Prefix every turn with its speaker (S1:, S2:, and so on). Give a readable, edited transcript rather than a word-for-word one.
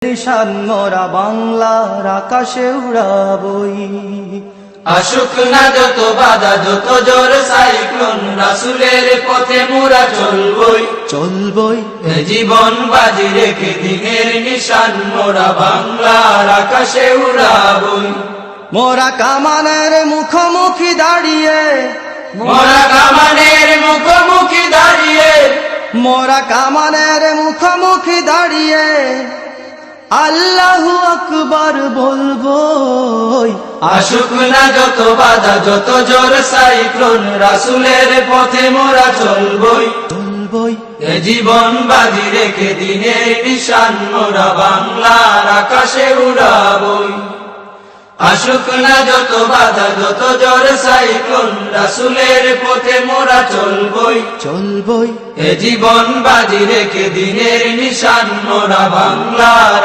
S1: নিশান মোরা বাংলার আকাশে উড়াবই।
S2: আসুক না যত বাধা যত জোর সাইক্লোন, রাসূলের পথে মোরা চলবই
S1: চলবই।
S2: এ জীবন বাজি রেখে দিনের নিশান মোরা বাংলার আকাশে উড়াবই।
S1: মোরা কামানের মুখোমুখি দাঁড়িয়ে,
S2: মোরা কামানের মুখোমুখি দাঁড়িয়ে,
S1: মোরা কামানের মুখোমুখি দাঁড়িয়ে আল্লাহু আকবার বলবই।
S2: আসুক না যত বাধা যত জোর সাইক্লোন, রাসূলের পথে মোরা চলবই
S1: চলবই।
S2: এ জীবন বাজি রেখে দিনের নিশান মোরা বাংলার আকাশে উড়াবই। আসুক না যত বাধা যত জোর সাইক্লোন, রাসূলের পথে মোরা চলবই
S1: চলবই।
S2: এ জীবন বাজি রেখে দিনের নিশান মোরা বাংলার